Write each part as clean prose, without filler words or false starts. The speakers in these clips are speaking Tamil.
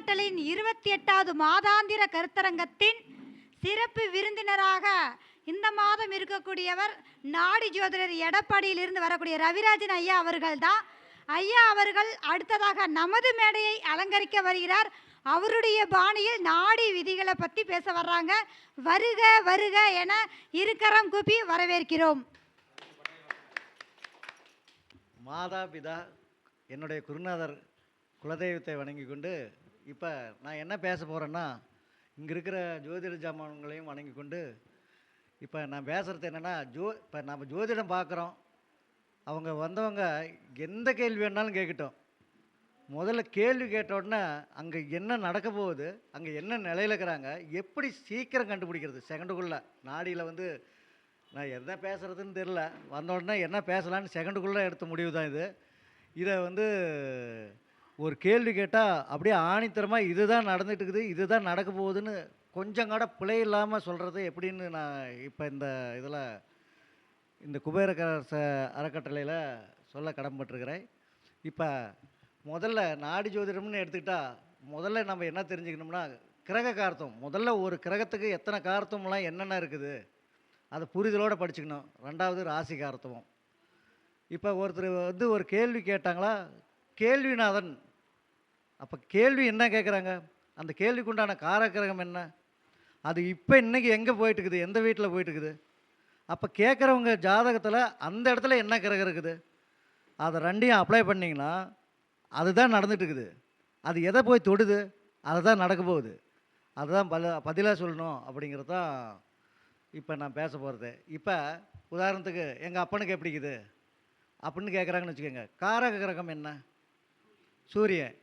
அறக்கட்டளையின் 28வது மாதாந்திர கருத்தரங்கத்தின் சிறப்பு விருந்தினராக இந்த மாதம் இருக்கக்கூடியவர் நாடி ஜோதிடர் எடப்பாடியிலிருந்து வரக்கூடிய ரவிராஜன் ஐயா அவர்கள் தான். ஐயா அவர்கள் அடுத்ததாக நமது மேடையை அலங்கரிக்க வருகிறார். அவருடைய பாணியில் நாடி விதிகளை பற்றி பேச வர்றாங்க. வருக வருக என இருக்கரம் கூப்பி வரவேற்கிறோம். மாதா பிதா என்னுடைய குருநாதர் குலதெய்வத்தை வணங்கி கொண்டு இப்போ நான் என்ன பேச போகிறேன்னா, இங்கே இருக்கிற ஜோதிட ஜாமான்களையும் வணங்கி கொண்டு இப்போ நான் பேசுகிறது என்னென்னா, இப்போ நம்ம ஜோதிடம் பார்க்குறோம். அவங்க வந்தவங்க எந்த கேள்வி வேணாலும் கேட்கட்டும். முதல்ல கேள்வி கேட்ட உடனே அங்கே என்ன நடக்க போகுது, அங்கே என்ன நிலையில் இருக்கிறாங்க, எப்படி சீக்கிரம் கண்டுபிடிக்கிறது செகண்டுக்குள்ளே. நாடியில் வந்து நான் என்ன பேசுகிறதுன்னு தெரில, வந்த உடனே என்ன பேசலான்னு செகண்டுக்குள்ளே எடுத்த முடிவு தான் இது. இதை வந்து ஒரு கேள்வி கேட்டால் அப்படியே ஆணித்தரமாக இதுதான் நடந்துட்டு இருக்குது, இதுதான் நடக்க போகுதுன்னு கொஞ்சம் கூட பிழை இல்லாமல் சொல்கிறது எப்படின்னு நான் இப்போ இதில் இந்த குபேரக்கரச அறக்கட்டளையில் சொல்ல கடமைப்பட்டிருக்கிறேன். இப்போ முதல்ல நாடி ஜோதிடம்னு எடுத்துக்கிட்டால் முதல்ல நம்ம என்ன தெரிஞ்சுக்கணும்னா, கிரக கார்த்தம். முதல்ல ஒரு கிரகத்துக்கு எத்தனை கார்த்தம்லாம் என்னென்ன இருக்குது அதை புரிதலோடு படிச்சுக்கணும். ரெண்டாவது ராசி கார்த்தமும். இப்போ ஒருத்தர் வந்து ஒரு கேள்வி கேட்டாங்களா, கேள்விநாதன். அப்போ கேள்வி என்ன கேட்குறாங்க, அந்த கேள்விக்குண்டான காரக்கிரகம் என்ன, அது இப்போ இன்றைக்கி எங்கே போயிட்டுருக்குது, எந்த வீட்டில் போயிட்டுருக்குது. அப்போ கேட்குறவங்க ஜாதகத்தில் அந்த இடத்துல என்ன கிரகம் இருக்குது, அதை ரெண்டையும் அப்ளை பண்ணிங்கன்னா அதுதான் நடந்துட்டுருக்குது. அது எதை போய் தொடுது, அதை தான் நடக்க போகுது. அதுதான் பதிலாக சொல்லணும் அப்படிங்கிறது தான் இப்போ நான் பேச போகிறது. இப்போ உதாரணத்துக்கு எங்கள் அப்பனுக்கு எப்படிக்குது அப்படின்னு கேட்குறாங்கன்னு வச்சுக்கோங்க. காரக கிரகம் என்ன, சூரியன்.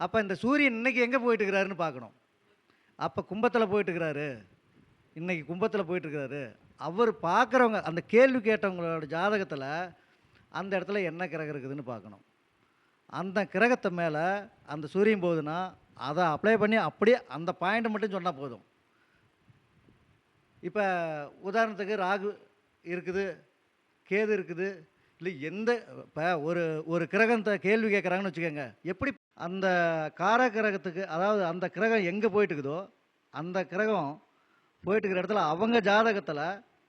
அப்போ இந்த சூரியன் இன்றைக்கி எங்கே போயிட்டுருக்கிறாருன்னு பார்க்கணும். அப்போ கும்பத்தில் போயிட்டுருக்கிறாரு, இன்றைக்கி கும்பத்தில் போயிட்டுருக்கிறாரு. அவர் பார்க்குறவங்க அந்த கேள்வி கேட்டவங்களோட ஜாதகத்தில் அந்த இடத்துல என்ன கிரகம் இருக்குதுன்னு பார்க்கணும். அந்த கிரகத்தை மேலே அந்த சூரியன் போகுதுன்னா அதை அப்ளை பண்ணி அப்படியே அந்த பாயிண்ட்டை மட்டும் சொன்னால் போதும். இப்போ உதாரணத்துக்கு ராகு இருக்குது, கேது இருக்குது, இல்லை எந்த இப்போ ஒரு கிரகத்தை கேள்வி கேட்குறாங்கன்னு வச்சுக்கோங்க. எப்படி அந்த கார கிரகத்துக்கு, அதாவது அந்த கிரகம் எங்கே போயிட்டுக்குதோ அந்த கிரகம் போயிட்டுருக்கிற இடத்துல அவங்க ஜாதகத்தில்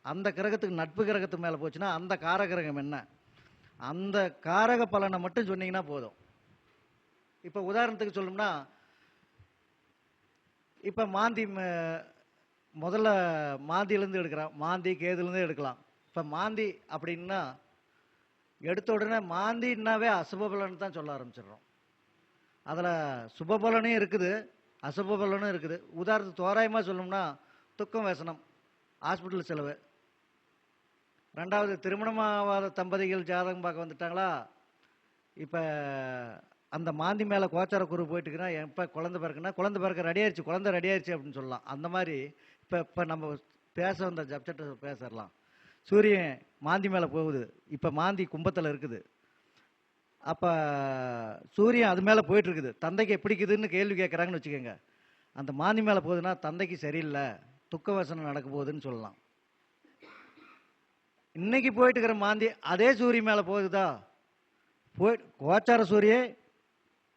அந்த கிரகத்துக்கு நட்பு கிரகத்துக்கு மேலே போச்சுன்னா அந்த காரகிரகம் என்ன, அந்த காரக பலனை மட்டும் சொன்னீங்கன்னா போதும். இப்போ உதாரணத்துக்கு சொல்லணும்னா, இப்போ மாந்தி முதல்ல மாந்தியிலேருந்து எடுக்கிறோம், மாந்தி கேதுலேருந்து எடுக்கலாம். இப்போ மாந்தி அப்படின்னா எடுத்த உடனே மாந்தின்னாவே அசுபபலன்னு தான் சொல்ல ஆரம்பிச்சிடுறோம். அதில் சுபபலனும் இருக்குது, அசுபபலனும் இருக்குது. உதாரணத்துக்கு தோராயமாக சொல்லணும்னா, துக்கம் வேசனம், ஹாஸ்பிட்டல் செலவு. ரெண்டாவது திருமணமாகாத தம்பதிகள் ஜாதகம் பார்க்க வந்துட்டாங்களா, இப்போ அந்த மாந்தி மேலே கோச்சார குரு போயிட்டுக்குன்னா எப்போ குழந்தை பிறக்குன்னா குழந்தை பிறக்க ரெடி ஆயிடுச்சு, குழந்தை ரெடி ஆயிடுச்சு அப்படின்னு சொல்லலாம். அந்த மாதிரி இப்போ நம்ம பேச வந்த சப்ஜெக்டை பேசிடலாம். சூரியன் மாந்தி மேலே போகுது, இப்போ மாந்தி கும்பத்தில் இருக்குது. அப்போ சூரியன் அது மேலே போயிட்டுருக்குது, தந்தைக்கு எப்படிக்குதுன்னு கேள்வி கேட்குறாங்கன்னு வச்சுக்கோங்க. அந்த மாந்தி மேலே போகுதுன்னா தந்தைக்கு சரியில்லை, துக்க வசனம் நடக்க போகுதுன்னு சொல்லலாம். இன்னைக்கு போயிட்டு இருக்கிற மாந்தி அதே சூரியன் மேலே போகுதா, கோச்சார சூரியன்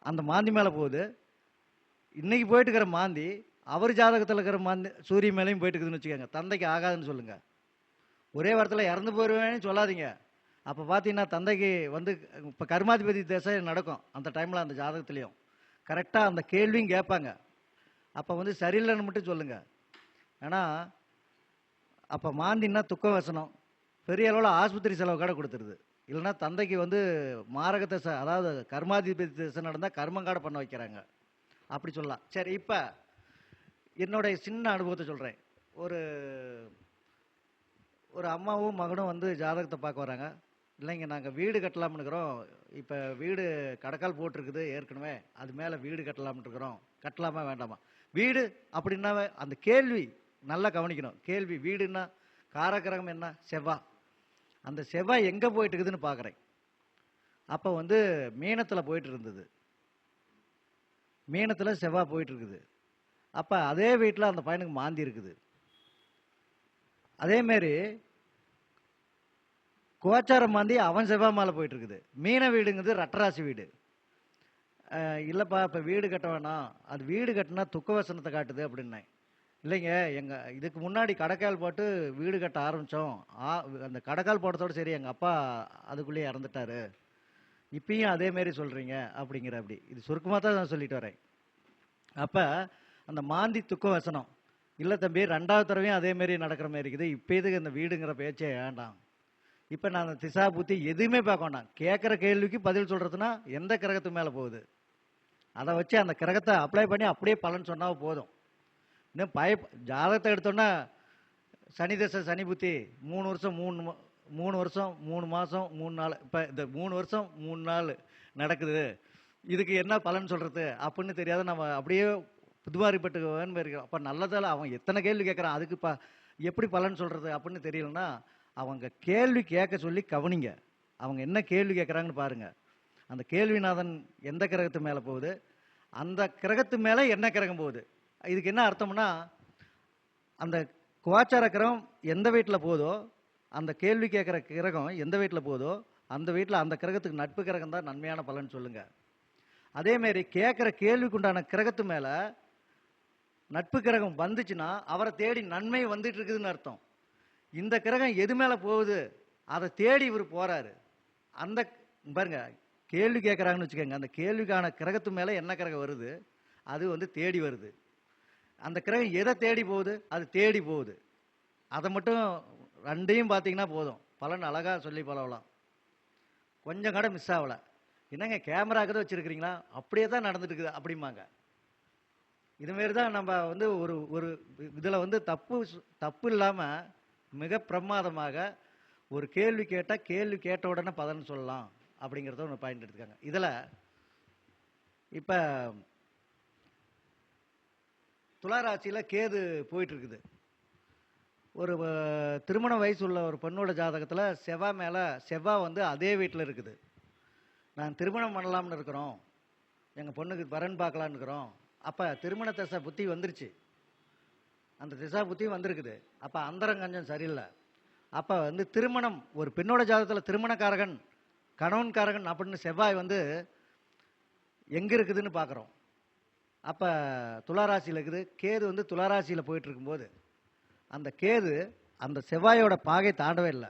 அந்த மாந்தி மேலே போகுது. இன்னைக்கு போயிட்டு இருக்கிற மாந்தி அவர் ஜாதகத்தில் இருக்கிற மாந்தி சூரியன் மேலேயும் போயிட்டுக்குதுன்னு வச்சுக்கோங்க. தந்தைக்கு ஆகாதுன்னு சொல்லுங்கள். ஒரே வாரத்தில் இறந்து போயிடுவேன்னு சொல்லாதீங்க. அப்போ பார்த்தீங்கன்னா தந்தைக்கு வந்து இப்போ கர்மாதிபதி தசை நடக்கும் அந்த டைமில், அந்த ஜாதகத்துலேயும் கரெக்டாக அந்த கேள்வியும் கேட்பாங்க. அப்போ வந்து சரியில்லைன்னு மட்டும் சொல்லுங்கள். ஏன்னா அப்போ மாந்தின்னா துக்க வசனம், பெரிய அளவில் ஆஸ்பத்திரி செலவு கடை கொடுத்துருது. இல்லைன்னா தந்தைக்கு வந்து மாரக தசை, அதாவது கர்மாதிபதி தசை நடந்தால் கர்மங்காடை பண்ண வைக்கிறாங்க, அப்படி சொல்லலாம். சரி, இப்போ என்னுடைய சின்ன அனுபவத்தை சொல்கிறேன். ஒரு அம்மாவும் மகனும் வந்து ஜாதகத்தை பார்க்க வராங்க. இல்லைங்க, நாங்கள் வீடு கட்டலாம்னு இருக்கிறோம், இப்போ வீடு கடக்கால் போட்டிருக்குது ஏற்கனவே, அது மேலே வீடு கட்டலாம்னு இருக்கிறோம், கட்டலாமா வேண்டாமா. வீடு அப்படின்னாவே அந்த கேள்வி நல்லா கவனிக்கணும். கேள்வி வீடுன்னா காரகிரகம் என்ன, செவ்வாய். அந்த செவ்வாய் எங்கே போயிட்டு இருக்குதுன்னு பார்க்குறேன். அப்போ வந்து மீனத்தில் போயிட்டு இருந்தது, மீனத்தில் செவ்வாய் போயிட்டு இருக்குது. அப்போ அதே வீட்டில் அந்த பையனுக்கு மாந்தி இருக்குது. அதேமாரி கோச்சாரம் மாந்தி அவன் செவ்வாய் மேலே போயிட்டு இருக்குது. மீன வீடுங்கிறது ரட்டராசி வீடு. இல்லைப்பா இப்போ வீடு கட்ட வேணாம், அது வீடு கட்டினா துக்கவசனத்தை காட்டுது அப்படின்னேன். இல்லைங்க, இதுக்கு முன்னாடி கடைக்கால் போட்டு வீடு கட்ட ஆரம்பித்தோம். அந்த கடைக்கால் போட்டதோடு சரி எங்கள் அப்பா அதுக்குள்ளேயே இறந்துட்டாரு. இப்பயும் அதே மாரி சொல்கிறீங்க அப்படிங்கிற அப்படி. இது சுருக்கமாக தான் நான் சொல்லிட்டு வரேன். அப்போ அந்த மாந்தி துக்க வசனம், இல்லை தம்பி 2வது தடவையும் அதே மாரி நடக்கிற மாதிரி இருக்குது, இப்போ எதுக்கு இந்த வீடுங்கிற பேச்சே வேண்டாம். இப்போ நான் அந்த திசா புத்தி எதுவுமே பார்க்க வேண்டாம். கேட்குற கேள்விக்கு பதில் சொல்கிறதுனா எந்த கிரகத்து மேலே போகுது, அதை வச்சு அந்த கிரகத்தை அப்ளை பண்ணி அப்படியே பலன் சொன்னால் போதும். இன்னும் ஜாதகத்தை எடுத்தோன்னா சனி தசை சனி புத்தி 3 வருஷம் 3 வருஷம் 3 மாதம் 3 நாள், இப்போ இந்த 3 வருஷம் 3 நாள் நடக்குது, இதுக்கு என்ன பலன் சொல்கிறது அப்படின்னு தெரியாத நம்ம அப்படியே புதுவாரிப்பட்டு போயிருக்கிறோம். அப்போ நல்லதால் அவன் எத்தனை கேள்வி கேட்குறான், அதுக்கு எப்படி பலன் சொல்கிறது அப்படின்னு தெரியலன்னா அவங்க கேள்வி கேட்க சொல்லி கவனிங்க. அவங்க என்ன கேள்வி கேட்குறாங்கன்னு பாருங்கள். அந்த கேள்விநாதன் எந்த கிரகத்து மேலே போகுது, அந்த கிரகத்து மேலே என்ன கிரகம் போகுது. இதுக்கு என்ன அர்த்தம்னா, அந்த கோச்சார கிரகம் எந்த வீட்டில் போதோ, அந்த கேள்வி கேட்குற கிரகம் எந்த வீட்டில் போதோ அந்த வீட்டில் அந்த கிரகத்துக்கு நட்பு கிரகம் தான் நன்மையான பலன் சொல்லுங்கள். அதேமாரி கேட்குற கேள்விக்குண்டான கிரகத்து மேலே நட்பு கிரகம் வந்துச்சுன்னா அவரை தேடி நன்மை வந்துட்டு இருக்குதுன்னு அர்த்தம். இந்த கிரகம் எது மேலே போகுது அதை தேடி இவர் போகிறாரு. அந்த பாருங்க, கேள்வி கேட்குறாங்கன்னு வச்சுக்கோங்க, அந்த கேள்விக்கான கிரகத்து மேலே என்ன கிரகம் வருது அது தேடி வருது. அந்த கிரகம் எதை தேடி போகுது, அது தேடி போகுது. அதை மட்டும் 2யும் பார்த்தீங்கன்னா போதும், பலன் அழகாக சொல்லி பழகலாம். கொஞ்சம் கூட மிஸ் ஆகலை. என்னங்க கேமராக்கு தான் வச்சுருக்கிறீங்களா, அப்படியே தான் நடந்துட்டு இருக்குது அப்படிம்பாங்க. இதுமாரி தான் நம்ம ஒரு ஒரு இதில் தப்பு இல்லாமல் மிக பிரமாதமாக ஒரு கேள்வி கேட்டால் கேள்வி கேட்ட உடனே பலன் சொல்லலாம் அப்படிங்கிறத ஒன்று பாயிண்ட் எடுத்துக்காங்க. இதில் இப்போ துளாராசியில் கேது போயிட்டு இருக்குது. ஒரு திருமண வயசு உள்ள ஒரு பெண்ணோட ஜாதகத்தில் செவ்வாய் அதே வீட்டில் இருக்குது. நான் திருமணம் பண்ணலாம்னு இருக்கிறோம், எங்கள் பொண்ணுக்கு வரன் பார்க்கலான்னு இருக்கிறோம். அப்போ திருமண திசை புத்தி வந்துருச்சு, அந்த திசா புத்தி வந்திருக்குது. அப்போ அந்தரம் கொஞ்சம் சரியில்லை. அப்போ திருமணம் ஒரு பெண்ணோட ஜாதகத்தில் திருமணக்காரகன் கணவன்காரகன் அப்படின்னு செவ்வாய் எங்கே இருக்குதுன்னு பார்க்குறோம். அப்போ துளாராசியில் இருக்குது. கேது துளாராசியில் போயிட்டு இருக்கும்போது அந்த கேது அந்த செவ்வாயோட பாகை தாண்டவே இல்லை.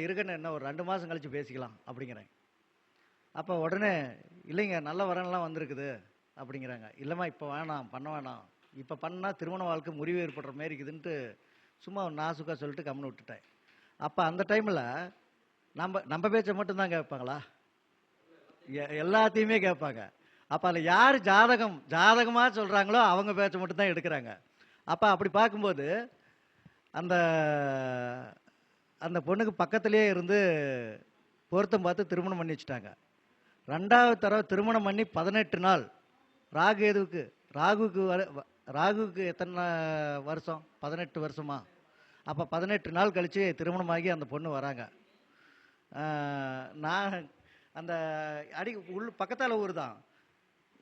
இருக்கன்னு என்ன ஒரு 2 மாதம் கழித்து பேசிக்கலாம் அப்படிங்கிறேன். அப்போ உடனே இல்லைங்க நல்ல வரன்லாம் வந்திருக்குது அப்படிங்கிறாங்க. இல்லைம்மா இப்போ வேணாம், பண்ண வேணாம், இப்போ பண்ணால் திருமண வாழ்க்கை முறிவு ஏற்படுற மாரி இருக்குதுன்ட்டு சும்மா நாசுக்காக சொல்லிட்டு கம்முன்னு விட்டுட்டேன். அப்போ அந்த டைமில் நம்ம பேச்சை மட்டும்தான் கேட்பாங்களா, எல்லாத்தையுமே கேட்பாங்க. அப்போ அதில் யார் ஜாதகமாக சொல்கிறாங்களோ அவங்க பேச்சை மட்டும்தான் எடுக்கிறாங்க. அப்போ அப்படி பார்க்கும்போது அந்த அந்த பொண்ணுக்கு பக்கத்துலேயே இருந்து பொருத்தம் பார்த்து திருமணம் பண்ணி வச்சுட்டாங்க. 2வது தடவை திருமணம் பண்ணி 18 நாள் ராகுவுக்கு எத்தனை வருஷம், 18 வருஷமா. அப்போ 18 நாள் கழித்து திருமணமாகி அந்த பொண்ணு வராங்க. நான் அந்த பக்கத்தால் ஊர் தான்,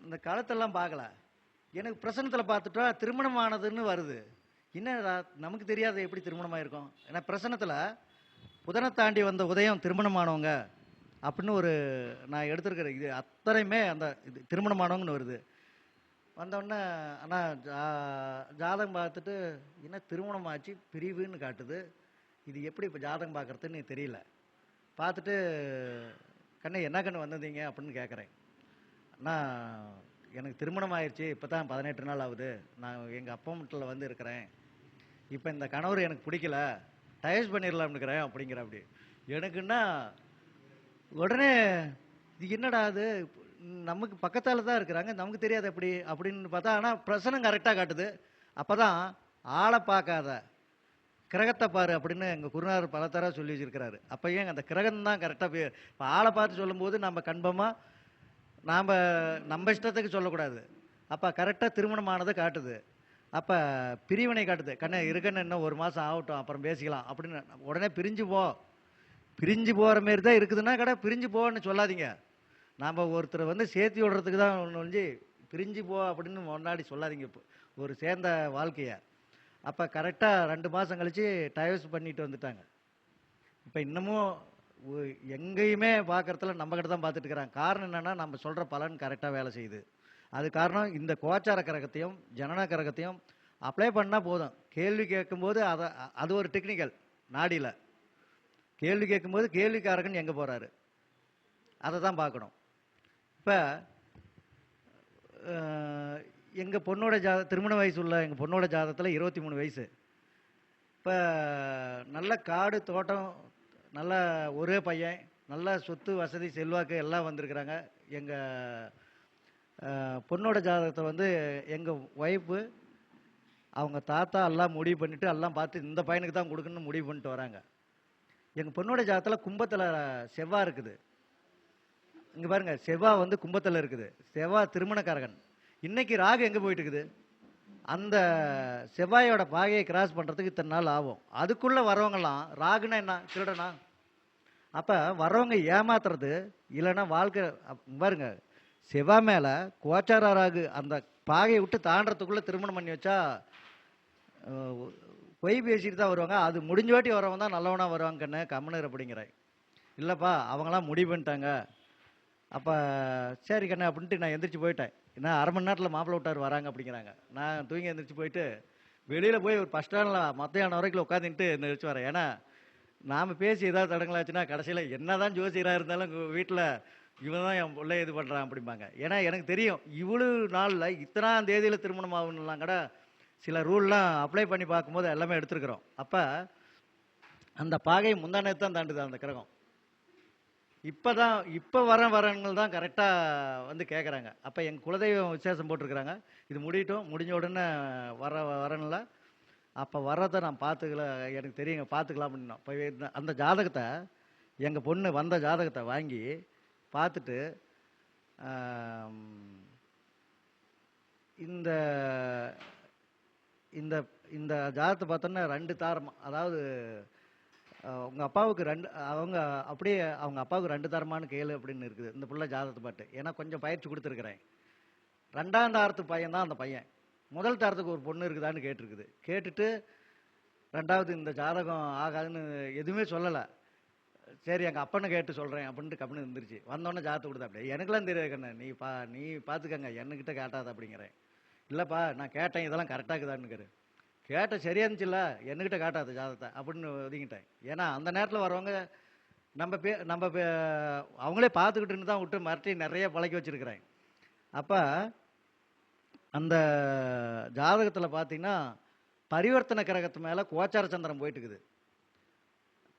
இந்த காலத்தெல்லாம் பார்க்கல. எனக்கு பிரசனத்தில் பார்த்துட்டா திருமணம் ஆனதுன்னு வருது. என்ன நமக்கு தெரியாத எப்படி திருமணமாக இருக்கும். ஏன்னா பிரசனத்தில் புதனை தாண்டி வந்த உதயம் திருமணமானவங்க அப்படின்னு நான் எடுத்துருக்கிற இது அத்தனையுமே அந்த இது திருமணமானவங்கன்னு வருது. வந்தோடனே ஆனால் ஜாதகம் பார்த்துட்டு என்ன திருமணம் ஆச்சு பிரிவுன்னு காட்டுது, இது எப்படி இப்போ ஜாதகம் பார்க்குறதுன்னு தெரியல. பார்த்துட்டு என்ன கண்ணு வந்ததீங்க அப்படின்னு கேட்குறேன். நான் எனக்கு திருமணம் ஆயிடுச்சு, இப்போ தான் 18 நாள் ஆகுது, நான் எங்கள் அப்பா வீட்டில் இருக்கிறேன், இப்போ இந்த கணவர் எனக்கு பிடிக்கல, டைவர்ஸ் பண்ணிடலாம்னு இருக்கிறேன் அப்படிங்கிற. அப்படி எனக்குன்னா உடனே இது என்னடா அது, நமக்கு பக்கத்தால் தான் இருக்கிறாங்க, நமக்கு தெரியாது எப்படி அப்படின்னு பார்த்தா, ஆனால் பிரசனம் கரெக்டாக காட்டுது. அப்போ தான் ஆளை பார்க்காத கிரகத்தை பாரு அப்படின்னு எங்கள் குருநாதர் பல தடவை சொல்லி வச்சிருக்கிறாரு. அப்போ ஏன் அந்த கிரகம் தான் கரெக்டாக இப்போ ஆளை பார்த்து சொல்லும்போது நம்ம கன்ஃபார்மாக நம்ம இஷ்டத்துக்கு சொல்லக்கூடாது. அப்போ கரெக்டாக திருமணமானதை காட்டுது. அப்போ பிரிவினை காட்டுது. இருக்கன்னு இன்னும் 1 மாதம் ஆகட்டும் அப்புறம் பேசிக்கலாம் அப்படின்னு. உடனே பிரிஞ்சு போகிற மாரி தான் இருக்குதுன்னா பிரிஞ்சு போன்னு சொல்லாதீங்க. நாம் ஒருத்தரை சேர்த்து விடுறதுக்கு தான் ஒழிஞ்சு பிரிஞ்சு போ அப்படின்னு முன்னாடி சொல்லாதீங்க இப்போ ஒரு சேர்ந்த வாழ்க்கையை. அப்போ கரெக்டாக 2 மாதம் கழித்து டைவர்ஸ் பண்ணிட்டு வந்துட்டாங்க. இப்போ இன்னமும் எங்கேயுமே பார்க்கறதுல நம்ம கிட்ட தான் பார்த்துட்டு இருக்கிறாங்க. காரணம் என்னன்னா, நம்ம சொல்கிற பலன் கரெக்டாக வேலை செய்யுது. அது காரணம் இந்த கோச்சார கிரகத்தையும் ஜனன கிரகத்தையும் அப்ளை பண்ணால் போதும். கேள்வி கேட்கும்போது அது ஒரு டெக்னிக்கல் நாடியில். கேள்வி கேட்கும்போது கேள்விக்காரகன் எங்கே போகிறாரு அதை தான் பார்க்கணும். இப்போ எங்கள் பொண்ணோட திருமண வயசு உள்ள எங்கள் பொண்ணோட ஜாதகத்தில் 23 வயசு. இப்போ நல்ல காடு தோட்டம், நல்ல ஒரே பையன், நல்ல சொத்து வசதி செல்வாக்கு எல்லாம் வந்திருக்கிறாங்க. எங்கள் பொண்ணோட ஜாதகத்தை வந்து எங்கள் ஒய்ஃபு அவங்க தாத்தா எல்லாம் முடிவு பண்ணிவிட்டு எல்லாம் பார்த்து இந்த பையனுக்கு தான் கொடுக்கணும்னு முடிவு பண்ணிட்டு வராங்க. எங்கள் பொண்ணோட ஜாதகத்தில் கும்பத்தில் செவ்வாய் இருக்குது. இங்கே பாருங்க, செவ்வாய் வந்து கும்பத்தில் இருக்குது. செவ்வாய் திருமணக்காரகன். இன்னைக்கு ராகு எங்கே போயிட்டு இருக்குது? அந்த செவ்வாயோட பாகையை கிராஸ் பண்ணுறதுக்கு இத்தனை நாள் ஆகும். அதுக்குள்ளே வரவங்கலாம் ராகுனா என்ன, திருடனா? அப்போ வரவங்க ஏமாத்துறது இல்லைன்னா வாழ்க்கை. பாருங்க, செவ்வாய் மேலே கோச்சார ராகு அந்த பாகையை விட்டு தாண்டறதுக்குள்ளே திருமணம் பண்ணி வச்சா பொய் பேசிட்டு தான் வருவாங்க. அது முடிஞ்ச வாட்டி வரவங்க தான் நல்லவனாக வருவாங்க. கண்ணு கம்முனர் அப்படிங்கிறேன். இல்லைப்பா அவங்களாம் முடிவு பண்ணிட்டாங்க. அப்போ சரி கண்ணு அப்படின்ட்டு நான் எந்திரிச்சு போயிட்டேன். ஏன்னா அரை மணி நேரத்தில் மாப்பிள்ளை விட்டார் வராங்க அப்படிங்கிறாங்க. நான் தூங்கி எந்திரிச்சு போயிட்டு வெளியில் போய் ஒரு பஸ் ஸ்டாண்டில் மத்தியானம் வரைக்கும் உட்காந்துட்டு எந்திரிச்சு வரேன். ஏன்னா நாம் பேசி ஏதாவது தடங்களாச்சுன்னா கடைசியில் என்ன தான் ஜோசியராக இருந்தாலும் வீட்டில் இவன் தான் என் பிள்ளை இது பண்ணுறான் அப்படிம்பாங்க. ஏன்னா எனக்கு தெரியும் இவ்வளவு நாளில் இத்தனாம் தேதியில் திருமணம் ஆகணும்லாம் கூட சில ரூல்லாம் அப்ளை பண்ணி பார்க்கும்போது எல்லாமே எடுத்துருக்குறோம். அப்போ அந்த பாகை முந்தானத்து தான் தாண்டுது அந்த கிரகம். இப்போ வரங்கள் தான் கரெக்டாக வந்து கேட்குறாங்க. அப்போ எங்கள் குலதெய்வம் விசேஷம் போட்டிருக்கிறாங்க. இது முடிஞ்ச உடனே வரனில்ல. அப்போ வர்றதை நான் பார்த்துக்கல, எனக்கு தெரியுங்க, பார்த்துக்கலாம் அப்படின்னா. இப்போ அந்த ஜாதகத்தை எங்கள் பொண்ணு வந்த ஜாதகத்தை வாங்கி பார்த்துட்டு இந்த இந்த இந்த ஜாதகத்தை பார்த்தோன்னா 2 தாரம், அதாவது உங்கள் அப்பாவுக்கு 2 அவங்க அப்பாவுக்கு 2 தரமானு கேளு அப்படின்னு இருக்குது இந்த பிள்ளை ஜாதகத்தை பாட்டு. ஏன்னா கொஞ்சம் பயிற்சி கொடுத்துருக்குறேன். 2ஆம் தாரத்து பையன் தான் அந்த பையன். முதல் தாரத்துக்கு ஒரு பொண்ணு இருக்குதான்னு கேட்டிருக்குது. கேட்டுட்டு 2வது இந்த ஜாதகம் ஆகாதுன்னு எதுவுமே சொல்லலை. சரி எங்கள் அப்பனை கேட்டு சொல்கிறேன் அப்படின்ட்டு கப்பனு இருந்துருச்சு. வந்தோடனே ஜாதகத்தை கொடுத்தா அப்படியே எனக்குலாம் தெரியாது கண்ணு, நீ பார்த்துக்கங்க என்கிட்ட கேட்டாத அப்படிங்கிறேன். இல்லைப்பா நான் கேட்டேன் இதெல்லாம் கரெக்டாக இருக்குதான்னு கேட்ட சரியா இருந்துச்சுல்ல, என்கிட்ட காட்டாத ஜாதகத்தை அப்படின்னு ஒதுங்கிட்டேன். ஏன்னா அந்த நேரத்தில் வரவங்க நம்ம அவங்களே பார்த்துக்கிட்டுன்னு தான் விட்டு மறுட்டி நிறைய பழக்கி வச்சுருக்கிறேன். அப்போ அந்த ஜாதகத்தில் பார்த்தீங்கன்னா பரிவர்த்தனை கிரகத்து மேலே கோச்சார சந்திரன் போயிட்டு இருக்குது.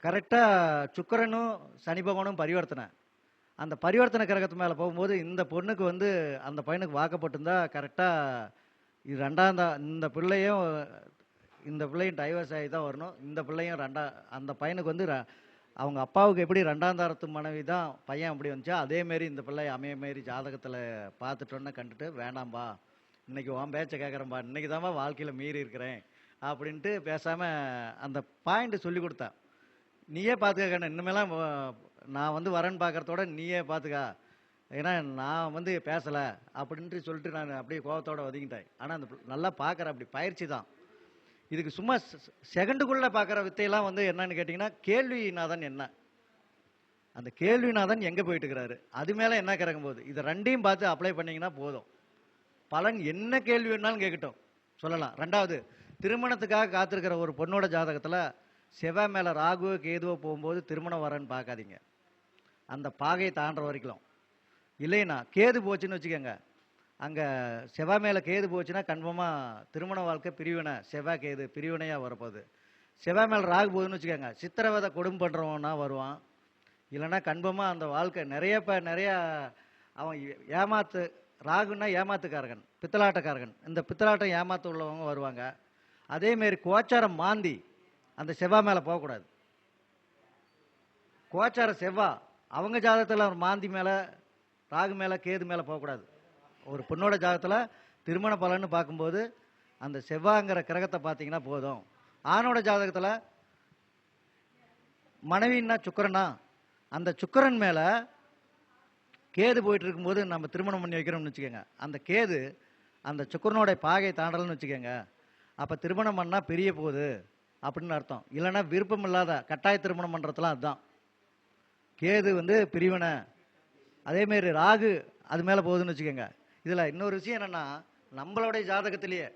கரெக்டாக சுக்கிரனும் சனி பகவானும் பரிவர்த்தனை. அந்த பரிவர்த்தனை கிரகத்து மேலே போகும்போது இந்த பொண்ணுக்கு வந்து அந்த பையனுக்கு வாக்கப்பட்டிருந்தா கரெக்டாக இது 2ஆம் இந்த பிள்ளையும் டைவர்ஸ் ஆகி தான் வரணும். இந்த பிள்ளையும் அந்த பையனுக்கு வந்து அவங்க அப்பாவுக்கு எப்படி 2ஆம் தாரத்து மனைவி தான் பையன் அப்படி வந்துச்சா அதேமாரி இந்த பிள்ளை மாரி ஜாதகத்தில் பார்த்துட்டோன்னு கண்டுட்டு வேண்டாம்பா இன்னைக்கு உன் பேச்சை கேட்குறேன்பா, இன்னைக்கு தான்ப்பா வாழ்க்கையில் மீறி இருக்கிறேன் அப்படின்ட்டு பேசாமல் அந்த பாயிண்ட்டு சொல்லி கொடுத்தேன். நீயே பார்த்துக்கண்ண, இனிமேலாம் நான் வந்து வரேன்னு பார்க்குறதோட நீயே பார்த்துக்கா, ஏன்னா நான் வந்து பேசலை அப்படின்ட்டு சொல்லிட்டு நான் அப்படியே கோபத்தோடு ஒதுங்கிட்டேன். ஆனால் அந்த நல்லா பார்க்குற அப்படி பயிற்சி தான். இதுக்கு சும்மா செகண்டுக்குள்ளே பார்க்குற வித்தையெல்லாம் வந்து என்னன்னு கேட்டிங்கன்னா கேள்விநாதன் என்ன, அந்த கேள்விநாதன் எங்கே போயிட்டு இருக்கிறாரு, அது மேலே என்ன கிறங்கும் போது இதை 2ஐயும் பார்த்து அப்ளை பண்ணிங்கன்னா போதும். பலன் என்ன கேள்வி வேணாலும் கேட்கட்டும் சொல்லலாம். 2வது திருமணத்துக்காக காத்திருக்கிற ஒரு பொண்ணோட ஜாதகத்தில் செவ்வாய் மேலே ராகுவோ கேதுவோ போகும்போது திருமணம் வரேன்னு பார்க்காதீங்க, அந்த பாகையை தாண்டுற வரைக்கும். இல்லைன்னா கேது போச்சுன்னு வச்சுக்கோங்க, அங்கே செவ்வாய் மேலே கேது போச்சுன்னா கன்ஃபார்மாக திருமண வாழ்க்கை பிரிவினை, செவ்வாய் கேது பிரிவினையாக வரப்போகுது. செவ்வாய் மேலே ராகு போகுதுன்னு வச்சுக்கோங்க, சித்திரவதை கொடுமை பண்ணுறவனா வருவான். இல்லைன்னா கன்ஃபார்மாக அந்த வாழ்க்கை நிறையா அவன் ராகுன்னா ஏமாத்துக்காரகன், பித்தலாட்டக்காரகன். இந்த பித்தலாட்டம் ஏமாத்து உள்ளவங்க வருவாங்க. அதேமாரி கோச்சாரம் மாந்தி அந்த செவ்வாய் மேலே போகக்கூடாது. கோச்சார செவ்வாய் அவங்க ஜாதகத்தில் ஒரு மாந்தி மேலே ராகு மேலே கேது மேலே போகக்கூடாது. ஒரு பொண்ணோட ஜாதகத்தில் திருமண பலன்னு பார்க்கும்போது அந்த செவ்வாய்ங்கிற கிரகத்தை பார்த்தீங்கன்னா போதும். ஆணோட ஜாதகத்தில் மனைவின்னா சுக்கிரனா, அந்த சுக்கிரன் மேலே கேது போயிட்டு இருக்கும்போது நம்ம திருமணம் பண்ணி வைக்கிறோம்னு வச்சுக்கோங்க, அந்த கேது அந்த சுக்கிரனோட பாகை தாண்டலன்னு வச்சுக்கோங்க, அப்போ திருமணம் பண்ணால் பிரிய போகுது அப்படின்னு அர்த்தம். இல்லைன்னா விருப்பம் இல்லாத கட்டாய திருமணம் பண்ணுறதுலாம் அதுதான். கேது வந்து பிரிவினை, அதேமாரி ராகு அது மேலே போகுதுன்னு வச்சுக்கோங்க. இதில் இன்னொரு விஷயம் என்னென்னா, நம்மளுடைய ஜாதகத்திலேயே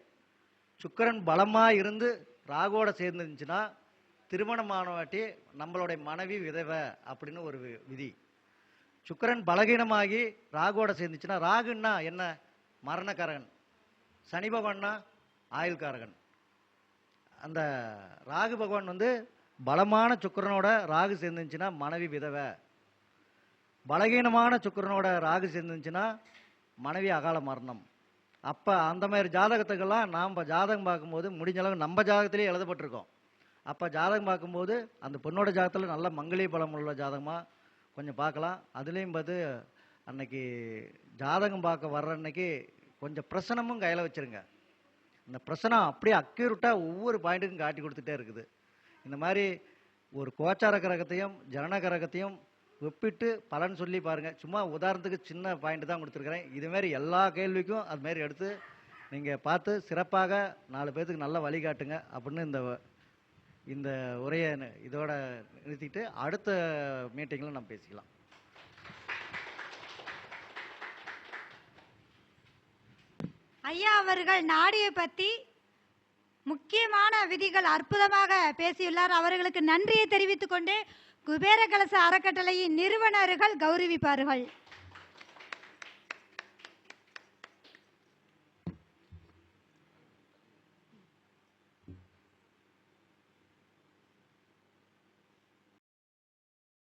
சுக்கிரன் பலமாக இருந்து ராகுவோட சேர்ந்துருந்துச்சுன்னா திருமணமானவாட்டி நம்மளுடைய மனைவி விதவை அப்படின்னு ஒரு விதி. சுக்கிரன் பலகீனமாகி ராகுவோட சேர்ந்துச்சுன்னா, ராகுன்னா என்ன? மரணக்காரகன். சனி பகவான்னா ஆயுள்காரகன். அந்த ராகு பகவான் வந்து பலமான சுக்கிரனோட ராகு சேர்ந்துச்சுன்னா மனைவி விதவை, பலகீனமான சுக்கிரனோட ராகு சேர்ந்துச்சுன்னா மனைவி அகால மரணம். அப்போ அந்த மாதிரி ஜாதகத்துக்கெல்லாம் நாம் ஜாதகம் பார்க்கும்போது முடிஞ்ச அளவு நம்ம ஜாதகத்திலே எழுதப்பட்டிருக்கோம். அப்போ ஜாதகம் பார்க்கும்போது அந்த பொண்ணோட ஜாதகத்தில் நல்ல மங்களீய பலம் உள்ள ஜாதகமாக கொஞ்சம் பார்க்கலாம். அதுலேயும் பார்த்து அன்னைக்கு ஜாதகம் பார்க்க வர்ற அன்னைக்கு கொஞ்சம் பிரசனமும் கையில் வச்சுருங்க. இந்த பிரசனம் அப்படியே அக்யூரட்டாக ஒவ்வொரு பாயிண்ட்டுக்கும் காட்டி கொடுத்துட்டே இருக்குது. இந்த மாதிரி ஒரு கோச்சார கிரகத்தையும் ஜனன கிரகத்தையும் ஒப்பிட்டு பலன் சொல்லி பாருங்கள். சும்மா உதாரணத்துக்கு சின்ன பாயிண்ட் தான் கொடுத்துருக்குறேன். இதுமாரி எல்லா கேள்விக்கும் அதுமாரி எடுத்து நீங்கள் பார்த்து சிறப்பாக 4 பேர்த்துக்கு நல்லா வழிகாட்டுங்க அப்படின்னு இந்த உரையை இதோட நிறுத்திட்டு அடுத்த மீட்டிங்கில் நம்ம பேசிக்கலாம். ஐயா அவர்கள் நாடியை பற்றி முக்கியமான விதிகள் அற்புதமாக பேசியுள்ளார். அவர்களுக்கு நன்றியை தெரிவித்துக் கொண்டு குபேர கலச அறக்கட்டளையின் நிறுவனர்கள் கௌரவிப்பார்கள்.